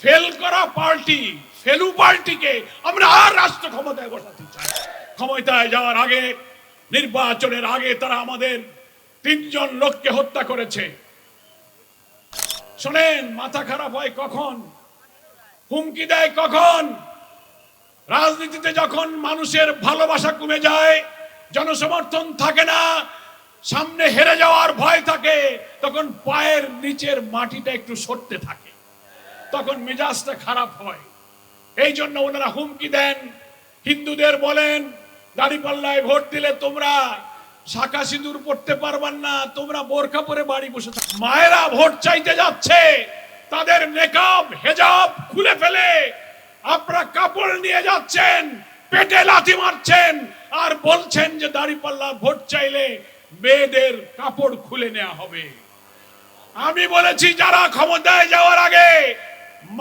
Fail করা party, Felu পার্টিকে আমরা আর রাষ্ট্র ক্ষমতায় বসাতে চাই। ক্ষমতায় যাওয়ার আগে, নির্বাচনের আগে তারা আমাদের 3 জন লোককে হত্যা করেছে। শোনেন, মাথা খারাপ হয় কখন, হুমকি দেয় কখন? রাজনীতিতে যখন মানুষের ভালোবাসা কমে যায়, জনসমর্থন থাকে না, সামনে হেরে যাওয়ার ভয় থাকে, তখন পায়ের নিচের মাটিটা একটু সরতে থাকে, তখন মেজাজটা খারাপ হয়। এই জন্য ওনারা হুমকি দেন। হিন্দুদের বলেন, দাড়িপাল্লায় ভোট দিলে তোমরা শাখা সিঁদুর পড়তে পারবেন না, তোমরা বোরকা পরে বাড়ি বসে থাকো। মায়েরা ভোট চাইতে যাচ্ছে, তাদের নেকাব হেজাব খুলে ফেলে আপনারা কাপড় নিয়ে যাচ্ছেন, পেটে লাথি মারছেন, আর বলছেন যে দাড়িপাল্লা ভোট চাইলে মেয়েদের কাপড় খুলে নেওয়া হবে। আমি বলেছি, যারা ক্ষমতায় যাওয়ার আগে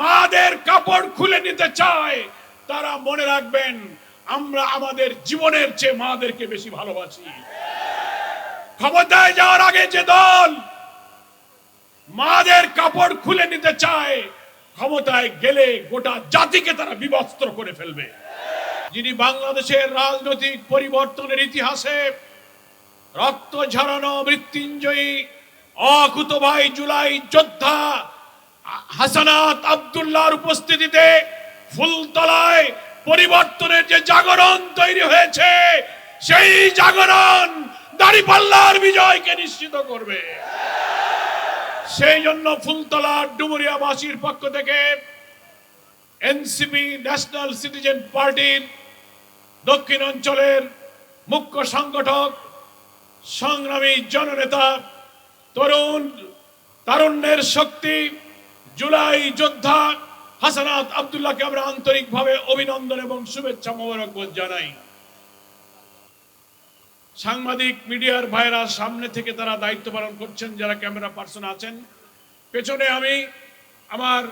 মাদের কাপড় খুলে নিতে চায়, তারা মনে রাখবেন, আমরা আমাদের জীবনের চেয়ে মাদেরকে বেশি ভালোবাসি। ক্ষমতায় যাওয়ার আগে যে দল মাদের কাপড় খুলে নিতে চায়, ক্ষমতায় গেলে গোটা জাতিকে তারা বিবস্ত্র করে ফেলবে। যিনি বাংলাদেশের রাজনৈতিক পরিবর্তনের ইতিহাসে রক্ত ঝরানো মৃত্যুঞ্জয়ী অকুতোভয় জুলাই যোদ্ধা হাসানাত আব্দুল্লাহর উপস্থিতিতে ফুলতলায় পরিবর্তনের যে জাগরণ তৈরি হয়েছে, সেই জাগরণ দাড়িপাল্লার বিজয়কে নিশ্চিত করবে। সেই জন্য ফুলতলার ডুমুরিয়াবাসীর পক্ষ থেকে এনসিপি ন্যাশনাল সিটিজেন পার্টির দক্ষিণ অঞ্চলের মুখ্য সংগঠক, সংগ্রামী জননেতা, তারুণ্যের শক্তি, জুলাই যোদ্ধা হাসানাত আব্দুল্লাহকে আমরা আন্তরিকভাবে অভিনন্দন এবং শুভেচ্ছা মোবারকবাদ জানাই। সাংবাদিক মিডিয়ার ভাইরা সামনে থেকে তারা দায়িত্ব পালন করছেন, যারা ক্যামেরা পার্সন আছেন পেছনে, আমি আমার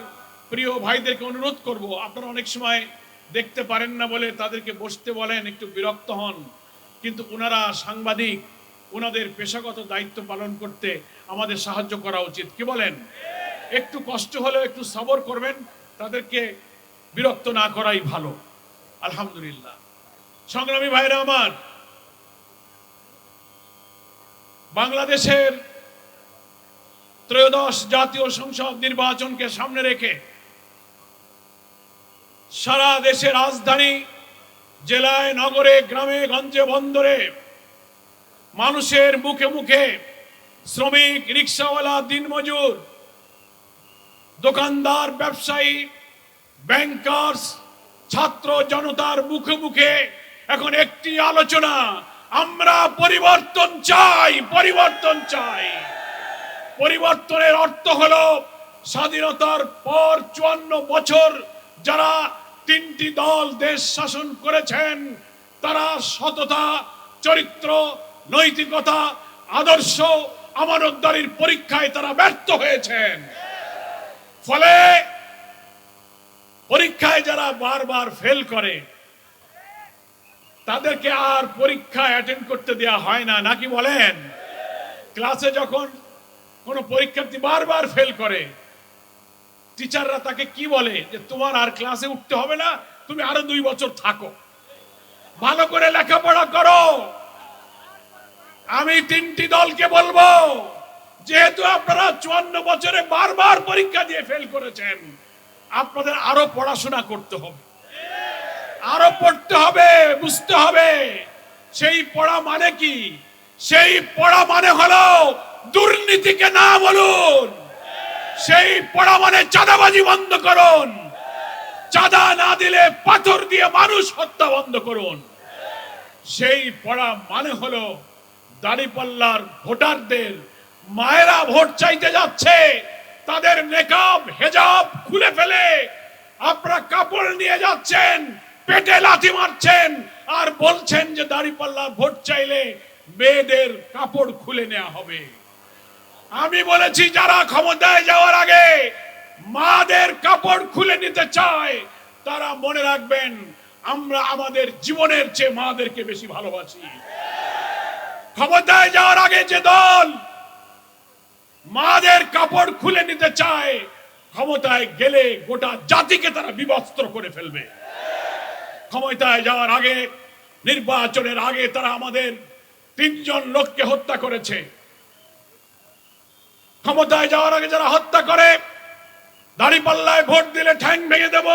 প্রিয় ভাইদেরকে অনুরোধ করব, আপনারা অনেক সময় দেখতে পারেন না বলে তাদেরকে বসতে বলেন, একটু বিরক্ত হন, কিন্তু ওনারা সাংবাদিক, ওনাদের পেশাগত দায়িত্ব পালন করতে আমাদের সাহায্য করা উচিত। কি বলেন? একটু কষ্ট হলেও একটু সবর করবেন, তাদেরকে বিরক্ত না করাই ভালো। আলহামদুলিল্লাহ। সংগ্রামী ভাইরা আমার, বাংলাদেশের ত্রয়োদশ জাতীয় সংসদ নির্বাচনকে সামনে রেখে সারা দেশের রাজধানী, জেলায়, নগরে, গ্রামে, গঞ্জে, বন্দরে মানুষের মুখে মুখে, শ্রমিক, রিক্সাওয়ালা, দিনমজুর, দোকানদার, ব্যবসায়ী, ব্যাংকার্স, ছাত্র জনতার মুখে মুখে এখন একটি আলোচনা, আমরা পরিবর্তন চাই, পরিবর্তন চাই। পরিবর্তনের অর্থ হলো, স্বাধীনতার পর 54 বছর যারা 3টি দল দেশ শাসন করেছেন, তারা সততা, চরিত্র, নৈতিকতা, আদর্শ, আমানতদারির পরীক্ষায় তারা ব্যর্থ হয়েছেন। ফলে পরীক্ষায় যারা বারবার ফেল করে, তাদেরকে আর পরীক্ষা অ্যাটেন্ড করতে দেওয়া হয় না, নাকি বলেন? ক্লাসে যখন কোনো পরীক্ষার্থী বারবার ফেল করে, টিচাররা তাকে কি বলে, যে তোমার আর ক্লাসে উঠতে হবে না, তুমি আরো 2 বছর থাকো, ভালো করে লেখাপড়া করো। আমি 3টি দলকে বলবো, যেহেতু আপনারা 54 বছরে বারবার পরীক্ষা দিয়ে ফেল করেছেন, আপনাদের আরো পড়াশোনা করতে হবে, আরো পড়তে হবে, বুঝতে হবে। সেই পড়া মানে কি? সেই পড়া মানে হলো দুর্নীতিকে না বলুন, সেই পড়া মানে চাঁদাবাজি বন্ধ করুন, চাঁদা না দিলে পাথর দিয়ে মানুষ হত্যা বন্ধ করুন। সেই পড়া মানে হলো দাড়িপাল্লার ভোটারদের, মায়েরা ভোট চাইতে যাচ্ছে, তাদের নেকাব হেজাব খুলে ফেলে আপনারা কাপড় নিয়ে যাচ্ছেন, পেটে লাথি মারছেন, আর বলছেন যে দাড়িপাল্লা ভোট চাইলে মেয়েদের কাপড় খুলে নেওয়া হবে। আমি বলেছি, যারা ক্ষমতায় যাওয়ার আগে মাদের কাপড় খুলে নিতে চায়, তারা মনে রাখবেন, আমরা আমাদের জীবনের চেয়ে মাদেরকে বেশি ভালোবাসি। ক্ষমতায় যাওয়ার আগে যে দল মাদের কাপড় খুলে নিতে চায়, ক্ষমতায় গেলে গোটা জাতিকে তারা বিবস্ত্র করে ফেলবে। ক্ষমতায় যাওয়ার আগে, নির্বাচনের আগে তারা আমাদের 3 জন লোককে হত্যা করেছে। ক্ষমতায় যাওয়ার আগে যারা হত্যা করে, দাঁড়িপাল্লায় ভোট দিলে ঠ্যাং ভেঙে দেব।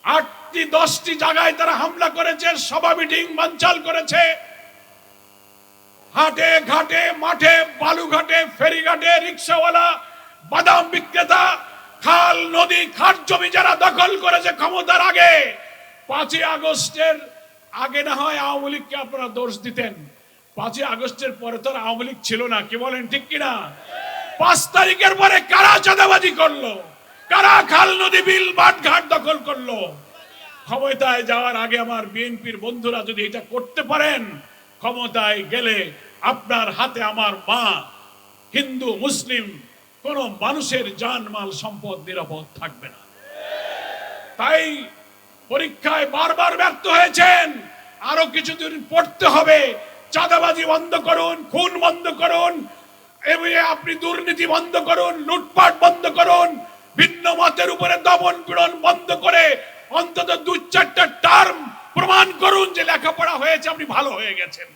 8টি 10টি জায়গায় তারা হামলা করেছে, সভা মিটিং বানচাল করেছে। হাটে ঘাটে, মাঠে, বালুঘাটে, ফেরিঘাটে, রিক্সাওয়ালা, বাদাম বিক্রেতা, খাল নদী খাট জমি যারা দখল করেছে ক্ষমতার আগে, 5ই আগস্টের আগে না হয় আওয়ামী লীগকে আপনারা দোষ দিতেন, 5ই আগস্টের পরে তো আওয়ামী লীগ ছিল না, কি বলেন ঠিক কিনা? 5 তারিখের পরে কারা চাঁদাবাজি করলো, কারা খাল নদী বিল বাট ঘাট দখল করলো? ক্ষমতায় যাওয়ার আগে আমার বিএনপির বন্ধুরা যদি এটা করতে পারেন, ক্ষমতায় গেলে আপনার হাতে আমার মা, হিন্দু মুসলিম কোন মানুষের জানমাল সম্পদ নিরাপদ থাকবে না। তাই পরীক্ষায় বারবার ব্যর্থ হয়েছেন, আরো কিছুদিন পড়তে হবে। চাঁদাবাজি বন্ধ করুন, খুন বন্ধ করুন, আপনি দুর্নীতি বন্ধ করুন, লুটপাট বন্ধ করুন, ভিন্ন মতের উপরে দমন পীড়ন বন্ধ করে অন্তত 2-4টা টার্ম প্রমাণ করুন যে লেখাপড়া হয়েছে, আপনি ভালো হয়ে গেছেন।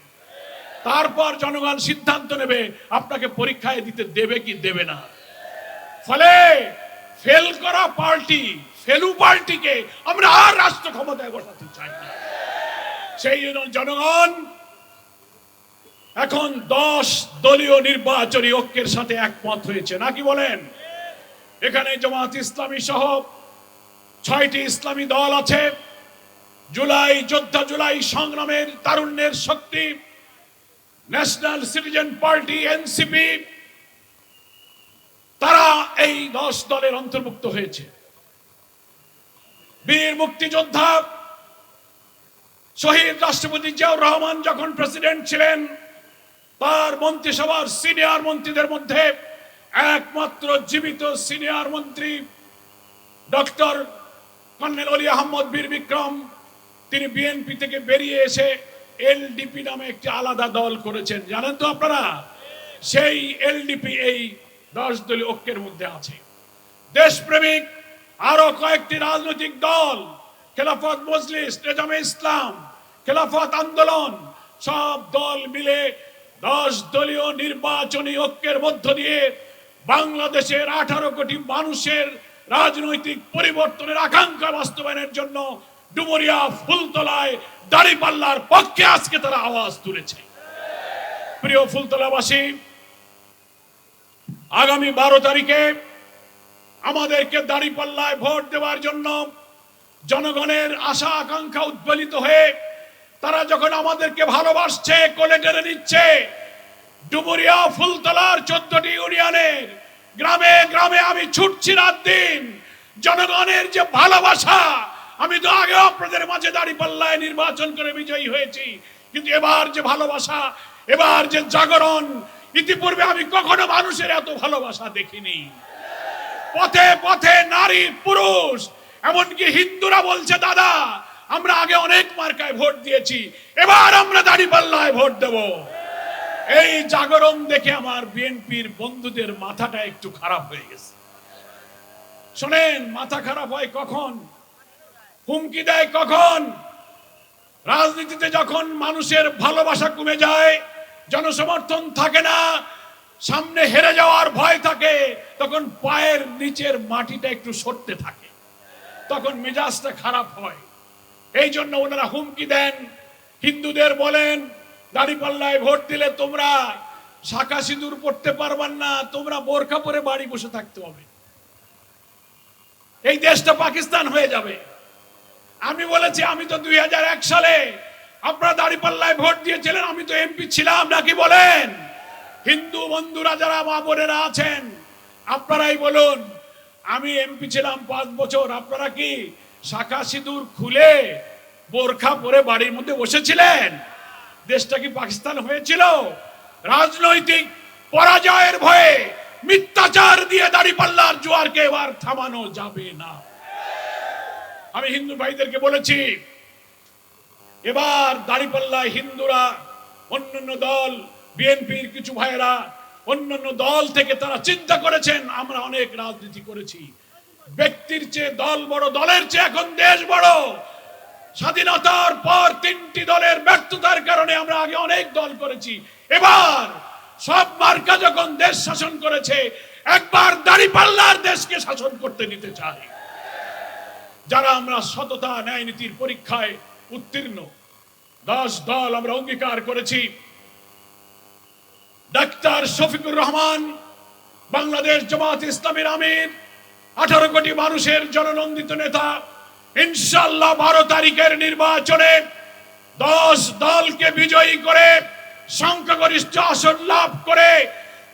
তারপর জনগণ সিদ্ধান্ত নেবে আপনাকে পরীক্ষায় দিতে দেবে কি দেবে না। ফলে ফেল করা পার্টি, ফেলু পার্টিকে আমরা আর রাষ্ট্র ক্ষমতায় বসাতে চাই না। সেই জন্য জনগণ এখন 10 দলীয় নির্বাচনী ঐক্যের সাথে একমত হয়েছে, নাকি বলেন? এখানে জামাত ইসলামী সহ 6টি ইসলামী দল আছে। জুলাই যোদ্ধা, জুলাই সংগ্রামের তারুণ্যের শক্তি, ন্যাশনাল সিটিজেন পার্টি এনসিপি, তারা এই 10 দলের অন্তর্ভুক্ত হয়েছে। বীর মুক্তিযোদ্ধা শহীদ রাষ্ট্রপতি জিয়াউর রহমান যখন প্রেসিডেন্ট ছিলেন, তার মন্ত্রিসভার সিনিয়র মন্ত্রীদের মধ্যে একমাত্র জীবিত সিনিয়র মন্ত্রী ডক্টর কর্নেল অলি আহমদ বীর বিক্রম, তিনি বিএনপি থেকে বেরিয়ে এসে এলডিপি নামে একটি আলাদা দল করেছেন, জানেন তো আপনারা? সেই এলডিপি এই 10 দলীয় ঐক্যের মধ্যে আছে। দেশপ্রেমিক আরো কয়েকটি রাজনৈতিক দল, খেলাফত মজলিস, নেজামে ইসলাম, খেলাফত আন্দোলন, সব দল মিলে 10 দলীয় নির্বাচনী ঐক্যের মধ্য দিয়ে বাংলাদেশের 18 কোটি মানুষের রাজনৈতিক পরিবর্তনের আকাঙ্ক্ষা বাস্তবায়নের জন্য ডুমুরিয়া, ফুলতলায়, দাঁড়িপাল্লার পক্ষে আজকে তারা আওয়াজ তুলেছে। প্রিয় ফুলতলাবাসী, আগামী 12 তারিখে আমাদেরকে দাঁড়িপাল্লায় ভোট দেওয়ার জন্য জনগণের আশা আকাঙ্ক্ষা উদ্বেলিত হয়ে তারা যখন আমাদেরকে ভালোবাসছে, কোলে টেনে নিচ্ছে, ডুমুরিয়া, ফুলতলার 14টি ইউনিয়নের গ্রামে গ্রামে আমি ছুটছি রাত দিন। জনগণের যে ভালোবাসা, আমি তো আগে আপনাদের মাঝে দাঁড়িপাল্লায় নির্বাচন করে বিজয়ী হয়েছি, কিন্তু এবার যে ভালোবাসা, এবার যে জাগরণ, ইতিপূর্বে আমি কখনো মানুষের এত ভালোবাসা দেখিনি। পথে পথে নারী পুরুষ, এমনকি হিন্দুরা বলছে, দাদা আমরা আগে অনেক মার্কায় ভোট দিয়েছি, এবার আমরা দাঁড়িপাল্লায় ভোট দেব। এই জাগরণ দেখে আমার বিএনপির বন্ধুদের মাথাটা একটু খারাপ হয়ে গেছে। শোনেন, মাথা খারাপ হয় কখন, হুমকি দেয় কখন? রাজনীতিতে যখন মানুষের ভালোবাসা কমে যায়, জনসমর্থন থাকে না, সামনে হেরে যাওয়ার ভয় থাকে, তখন পায়ের নিচের মাটিটা একটু সরতে থাকে, তখন মেজাজটা খারাপ হয়। এই জন্য ওনারা হুমকি দেন, হিন্দুদের বলেন দাঁড়িপাল্লায় ভোট দিলে তোমরা শাখা সিঁদুর পড়তে পারবেন না, তোমরা বোরকা পরে বাড়ি বসে থাকতে হবে, এই দেশটা পাকিস্তান হয়ে যাবে। আমি বলেছি, আমি তো 2001 সালে আপনারা দাঁড়িপাল্লায় ভোট দিয়েছিলেন, আমি তো এমপি ছিলাম, নাকি বলেন? হিন্দু বন্ধুরা যারা মা বোনেরা আছেন, আপনারাই বলুন, আমি এমপি ছিলাম 5 বছর, আপনারা কি শাখা সিঁদুর খুলে বোরখা পরে বাড়ির মধ্যে বসেছিলেন? দেশটা কি পাকিস্তান হয়েছিল? রাজনৈতিক পরাজয়ের ভয়ে মিথ্যাচার দিয়ে দাঁড়িপাল্লার জোয়ারকে এবার থামানো যাবে না। আমি হিন্দু ভাইদেরকে বলেছি, এবার দাঁড়িপাল্লায় হিন্দুরা, অন্যান্য দল, বিএনপির কিছু ভাইয়েরা অন্যান্য দল থেকে তারা চিন্তা করেছেন আমরা অনেক রাজনীতি করেছি, ব্যক্তির চেয়ে দল বড়, দলের চেয়ে এখন দেশ বড়। স্বাধীনতার পর 3টি দলের ব্যর্থতার কারণে আমরা আগে অনেক দল করেছি, এবার সব মার্কা যখন দেশ শাসন করেছে, একবার দাঁড়িপাল্লার দেশকে শাসন করতে দিতে চাই। যারা আমরা সততা ন্যায় নীতির পরীক্ষায় উত্তীর্ণ 10 দল আমরা অঙ্গীকার করেছি। ডাক্তার শফিকুর রহমান বাংলাদেশ জামাত ইসলামীর আমির, 18 কোটি মানুষের জননন্দিত নেতা, ইনশাআল্লাহ 12 তারিখের নির্বাচনে 10 দলকে বিজয়ী করে সংখ্যাগরিষ্ঠ আসন লাভ করে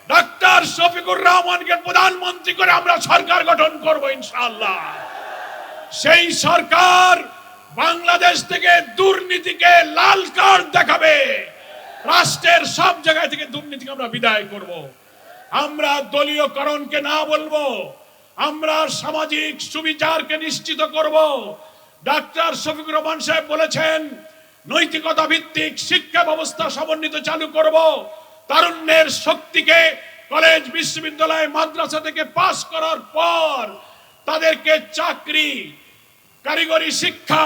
ডাক্তার শফিকুর রহমানকে প্রধানমন্ত্রী করে আমরা সরকার গঠন করব ইনশাআল্লাহ। সেই সরকার বাংলাদেশ থেকে দুর্নীতিকে লাল কার্ড দেখাবে, রাষ্ট্রের সব জায়গা থেকে দুর্নীতিকে আমরা বিদায় করব। আমরা দলীয়করণকে না বলবো, আমরা সামাজিক সুবিচারকে নিশ্চিত করব। ডাক্তার শফিকুর রহমান সাহেব বলেছেন নৈতিকতা ভিত্তিক শিক্ষা ব্যবস্থা সমন্বিত চালু করব। তারুণ্যের শক্তিকে কলেজ, বিশ্ববিদ্যালয়, মাদ্রাসা থেকে পাস করার পর তাদেরকে চাকরি, কারিগরি শিক্ষা,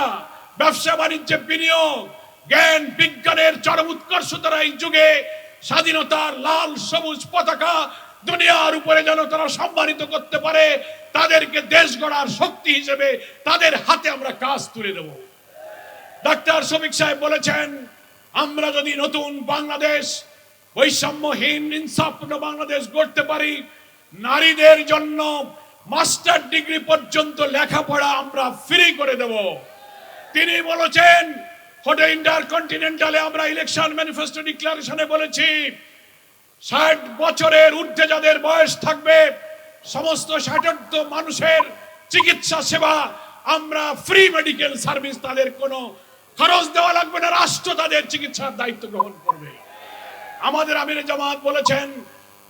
ব্যবসা বাণিজ্যে বিনিয়োগ, জ্ঞান বিজ্ঞানের চরম উৎকর্ষ দ্বারা এই যুগে স্বাধীনতার লাল সবুজ পতাকা দুনিয়ার উপরে যেন তারা সম্মানিত করতে পারে, তাদেরকে দেশ গড়ার শক্তি হিসেবে তাদের হাতে আমরা কাজ তুলে দেব। ডাক্তার শফিক সাহেব বলেছেন আমরা যদি নতুন বাংলাদেশ, বৈষম্যহীন ইনসাফপূর্ণ বাংলাদেশ গড়তে পারি, নারীদের জন্য মাস্টার ডিগ্রি পর্যন্ত লেখাপড়া আমরা ফ্রি করে দেব। তিনি বলেছেন হোটেল ইন্টারকন্টিনেন্টালে আমরা ইলেকশন ম্যানিফেস্টো ডিক্লারেশনে বলেছি 60 বছরের ঊর্ধ্বে যাদের বয়স থাকবে সমস্ত 60 মানুষের চিকিৎসা সেবা আমরা ফ্রি মেডিকেল সার্ভিস, তাদের কোনো খরচ দেওয়া লাগবে না, রাষ্ট্র তাদের চিকিৎসার দায়িত্ব গ্রহণ করবে। আমাদের আমিরে জামাত বলেছেন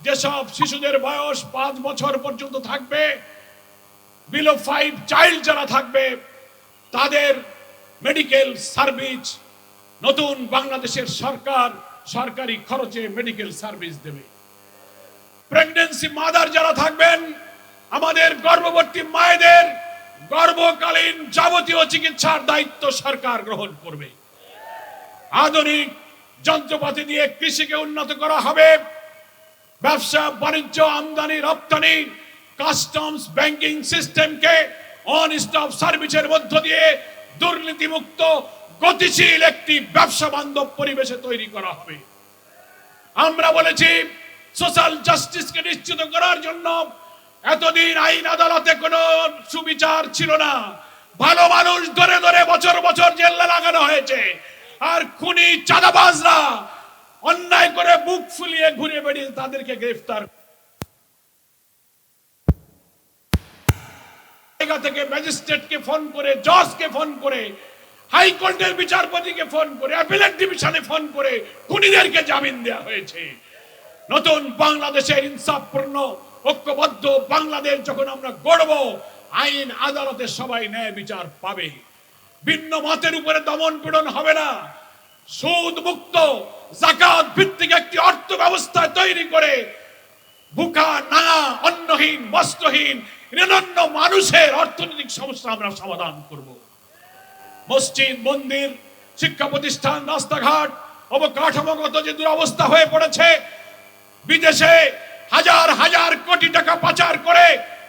যেসব শিশুদের বয়স 5 বছর পর্যন্ত থাকবে, বিলো 5 চাইল্ড যারা থাকবে, তাদের মেডিকেল সার্ভিস নতুন বাংলাদেশের সরকার সরকারি খরচে মেডিকেল সার্ভিস দেবে। প্রেগন্যান্সি মাদার যারা থাকবেন, আমাদের গর্ভবতী মায়েদের গর্ভকালীন যাবতীয় চিকিৎসার দায়িত্ব সরকার গ্রহণ করবে। আধুনিক যন্ত্রপাতি দিয়ে কৃষিকে উন্নত করা হবে, ব্যবসা বাণিজ্য, আমদানি রপ্তানি, কাস্টমস, ব্যাংকিং সিস্টেমকে অন স্টপ সার্ভিসের মধ্য দিয়ে দুর্নীতিমুক্ত গতিশীল একটি ব্যবসা বান্ধব পরিবেশে তৈরি করা হবে। আমরা বলেছি সোশ্যাল জাস্টিসকে নিশ্চিত করার জন্য এতদিন আইন আদালতে কোনো সুবিচার ছিল না, ভালো মানুষ ধরে ধরে বছর বছর জেলে লাগানো হয়েছে, আর খুনি চাঁদাবাজরা অন্যায় করে বুক ফুলিয়ে ঘুরে বেড়িয়ে তাদেরকে গ্রেফতার থেকে ম্যাজিস্ট্রেটকে ফোন করে, জজকে ফোন করে, হাইকোর্টের বিচারপতিকে ফোন করে, অ্যাপিলেট ডিভিশনে ফোন করে খুনিদেরকে জামিন দেওয়া হয়েছে। নতুন বাংলাদেশের ইনসাফপূর্ণ ঐক্যবদ্ধ বাংলাদেশ যখন আমরা গড়ব, আইন আদালতে সবাই ন্যায় বিচার পাবে, ভিন্ন মতের উপরে দমন পীড়ন হবে না, সুদ মুক্ত যাকাত ভিত্তিক একটি অর্থ ব্যবস্থা তৈরি করে ভুখা, নাঙা, অন্নহীন, বস্ত্রহীন নিরন্ন মানুষের অর্থনৈতিক সমস্যা আমরা সমাধান করব। মসজিদ, মন্দির, শিক্ষা প্রতিষ্ঠান, রাস্তাঘাট অবকাঠামোগত যে দুরবস্থা হয়ে পড়েছে, বিদেশে হাজার হাজার কোটি টাকা পাচার করে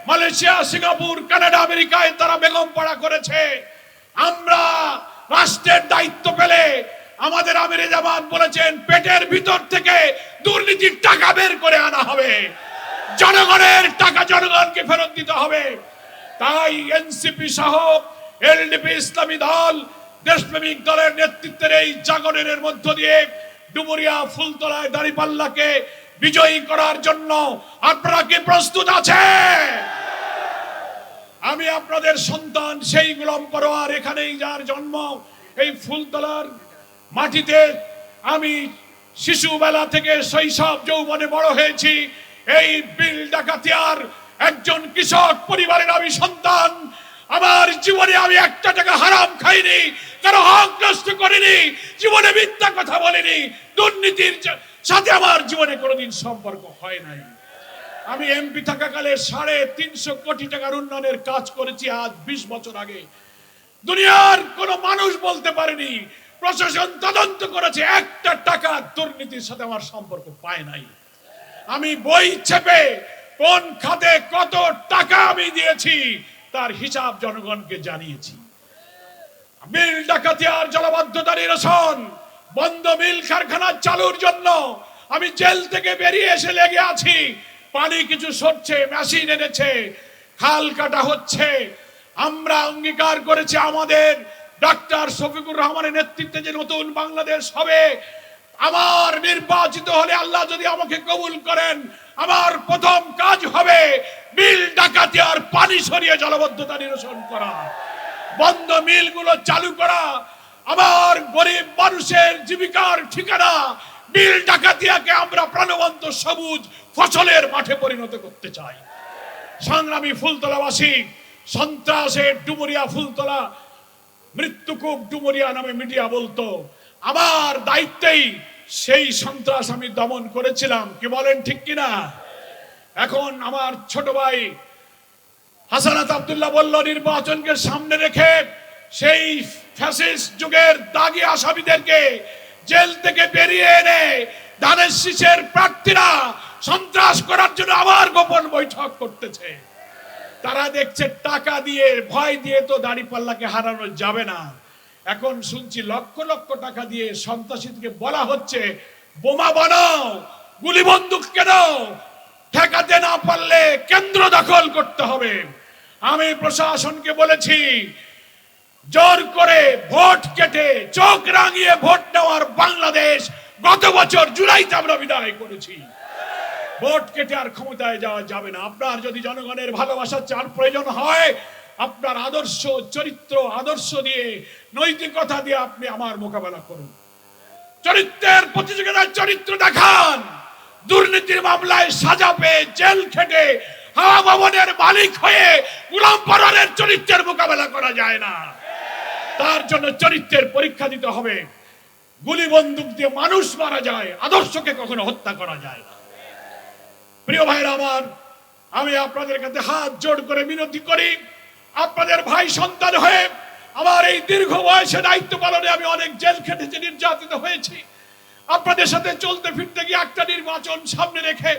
মালয়েশিয়া, সিঙ্গাপুর, কানাডা, আমেরিকায় তারা বেগম পাড়া করেছে। আমরা রাষ্ট্রের দায়িত্ব পেলে আমাদের আমিরে জামাত বলেছেন পেটের ভিতর থেকে দুর্নীতির টাকা বের করে আনা হবে, জনগণের টাকা জনগণকে ফেরত দিতে হবে। তাই এনসিপি সহ এলডিপি, ইসলামী দল, দেশপ্রেমিক দলের নেতৃত্বের এই জাগরণের মধ্য দিয়ে ডুমুরিয়া, ফুলতলায় দাঁড়িপাল্লাকে বিজয়ী করার জন্য আপনারা কি প্রস্তুত আছেন? আমি আপনাদের সন্তান, সেই গোলাম পরোয়ার, এখানেই যার জন্ম, এই ফুলতলার মাটিতে আমি শিশুবেলা থেকে শৈশব যৌবনে বড় হয়েছি। এই বিল ডাকাতিয়ার একজন কৃষক পরিবারের আমি সন্তান। আমার জীবনে আমি একটা টাকা হারাম খাইনি, কারো হক নষ্ট করিনি, জীবনে মিথ্যা কথা বলিনি, দুর্নীতির সাথে আমার জীবনে কোনোদিন সম্পর্ক হয় নাই। আমি এমপি থাকাকালে 350 কোটি টাকার উন্নয়নের কাজ করেছি আজ 20 বছর আগে। দুনিয়ার কোন মানুষ বলতে পারেনি, প্রশাসন তদন্ত করেছে, একটা টাকা দুর্নীতির সাথে আমার সম্পর্ক পায় নাই। আমি বই চেপে কোন খাতে কত টাকা আমি দিয়েছি তার হিসাব জনগণকে জানিয়েছি। মিল ডাকাতি আর জলাবদ্ধতা নিরসন, বন্ধ মিল কারখানা চালুর জন্য আমি জেল থেকে বেরিয়ে এসে লেগে আছি। পানি কিছু সরছে, মেশিন এনেছে, খাল কাটা হচ্ছে। আমরা অঙ্গীকার করেছি আমাদের ডাক্তার শফিকুর রহমানের নেতৃত্বে যে নতুন বাংলাদেশ হবে, আমার নির্বাচিত হলে আল্লাহ যদি আমাকে কবুল করেন, আমার প্রথম কাজ হবে মিল ডাকাতি আর পানি সরিয়ে জলাবদ্ধতা নিরসন করা, বন্ধ মিলগুলো চালু করা। আমার গরিব মানুষের জীবিকার ঠিকানা মিল ডাকাতিয়াকে আমরা প্রাণবন্ত সবুজ ফসলের মাঠে পরিণত করতে চাই। সংগ্রামী ফুলতলাবাসী, সন্ত্রাসের ডুমুরিয়া ফুলতলা, মৃত্যুকূপ ডুমুরিয়া নামে মিডিয়া বলতো, আমার দায়িত্বেই সেই সন্ত্রাস আমি দমন করেছিলাম। কি বলেন ঠিক কিনা? এখন আমার ছোট ভাই হাসানাত আব্দুল্লাহ বলল, নির্বাচনকে সামনে রেখে সেই ফ্যাসিস্ট যুগের দাগী আসামিদেরকে জেল থেকে বেরিয়ে এনে ধানের শীষের প্রার্থীরা সন্ত্রাস করার জন্য আবার গোপন বৈঠক করতেছে। তারা দেখছে টাকা দিয়ে, ভয় দিয়ে তো দাঁড়িপাল্লাকে হারানো যাবে না। এখন শুনছি লক্ষ লক্ষ টাকা দিয়ে সন্ত্রাসীদেরকে বলা হচ্ছে বোমা বানাও, গুলি বন্দুক কেন, ঠেকাতে না পারলে কেন্দ্র দখল করতে হবে। আমি প্রশাসনকে বলেছি, জোর করে ভোট কেটে চোখ রাঙিয়ে ভোট নেওয়ার বাংলাদেশ গত বছর জুলাইতে আমরা বিদায় করেছি। ভোট কেটে আর ক্ষমতায় যাওয়া যাবে না। আপনার যদি জনগণের ভালোবাসা চার প্রয়োজন হয়, আপনার আদর্শ চরিত্র, আদর্শ দিয়ে, নৈতিকতা দিয়ে আপনি আমার মোকাবেলা করুন। চরিত্রের প্রতিযোগিতার চরিত্র দেখান। দুর্নীতির মামলায় সাজা পেয়ে জেল খেটে হাওয়া ভবনের মালিক হয়ে গোলাম পরোয়ারের চরিত্রের মোকাবেলা করা যায় না। তার জন্য চরিত্রের পরীক্ষা দিতে হবে। গুলি বন্দুক দিয়ে মানুষ মারা যায়, আদর্শকে কখনো হত্যা করা যায় না। প্রিয় ভাইরা আমার, আমি আপনাদের কাছে হাত জোড় করে মিনতি করি, আপনাদের ভাই সন্তান হয়ে আমার এই দীর্ঘ বয়সে দায়িত্ব পালনে আমি অনেক জেল খেটেছি, নির্যাতিত হয়েছি। আপনাদের সাথে চলতে ফিরতে গিয়ে একটা নির্বাচন সামনে রেখে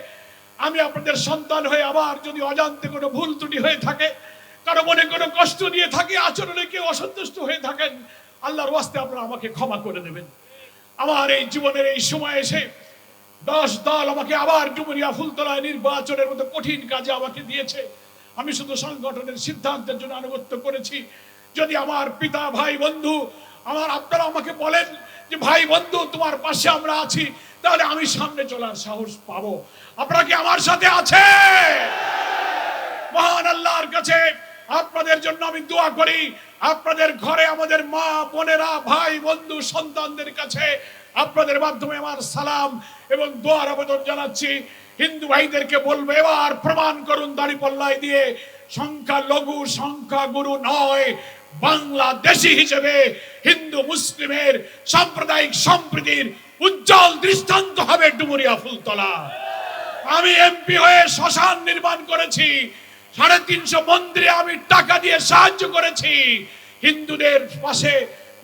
আমি আপনাদের সন্তান হয়ে আবার যদি অজান্তে কোনো ভুল ত্রুটি হয়ে থাকে, কারো মনে কোনো কষ্ট দিয়ে থাকে, আচরণে কেউ অসন্তুষ্ট হয়ে থাকেন, আল্লাহর ওয়াস্তে আপনারা আমাকে ক্ষমা করে দেবেন। আমার এই জীবনের এই সময় এসে 10 দল আমাকে আবার ডুমুরিয়া ফুলতলায় নির্বাচনের মতো কঠিন কাজে আমাকে দিয়েছে। আমি শুধু সংগঠনের সিদ্ধান্তের জন্য আনুগত্য করেছি। যদি আমার পিতা, ভাই, বন্ধু, আপনারা আমাকে বলেন যে ভাই বন্ধু তোমার পাশে আমরা আছি, তাহলে আমি সামনে চলার সাহস পাবো। আপনারা কি আমার সাথে আছে? মহান আল্লাহর কাছে আপনাদের জন্য আমি দোয়া করি। আপনাদের ঘরে আমাদের মা বোনেরা, ভাই বন্ধু, সন্তানদের কাছে আপনাদের মাধ্যমে আমার সালাম এবং দোয়ার আবেদন জানাচ্ছি। হিন্দু ভাইদেরকে বলবো, এবার প্রমাণ করুন দাড়িপাল্লায় দিয়ে সংখ্যালঘু সংখ্যাগুরু নয়, বাংলাদেশী হিসেবে হিন্দু মুসলিমের সাম্প্রদায়িক সম্প্রীতির উজ্জ্বল দৃষ্টান্ত হবে ডুমুরিয়া ফুলতলা। আমি এমপি হয়ে শ্মশান নির্মাণ করেছি, 350 মন্দিরে আমি টাকা দিয়ে সাহায্য করেছি। হিন্দুদের পাশে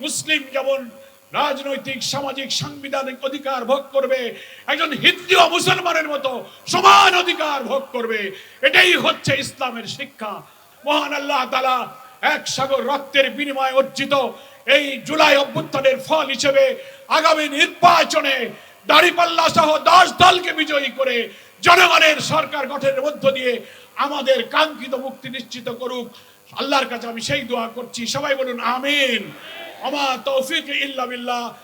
মুসলিম যেমন রাজনৈতিক, সামাজিক, সাংবিধানিক অধিকার ভোগ করবে, একজন হিন্দু ও মুসলমানের মতো সমান অধিকার ভোগ করবে। এটাই হচ্ছে ইসলামের শিক্ষা। মহান আল্লাহ তাআলা এক সাগর রক্তের বিনিময়ে অর্জিত এই জুলাই অভ্যুত্থানের ফল হিসেবে আগামী নির্বাচনে দাড়িপাল্লা সহ 10 দলকে বিজয়ী করে জনগণের সরকার গঠনের মধ্য দিয়ে আমাদের কাঙ্ক্ষিত মুক্তি নিশ্চিত করুক। আল্লাহর কাছে আমি সেই দোয়া করছি। সবাই বলুন আমিন। আমা তৌফিক ইল্লা বিল্লাহ।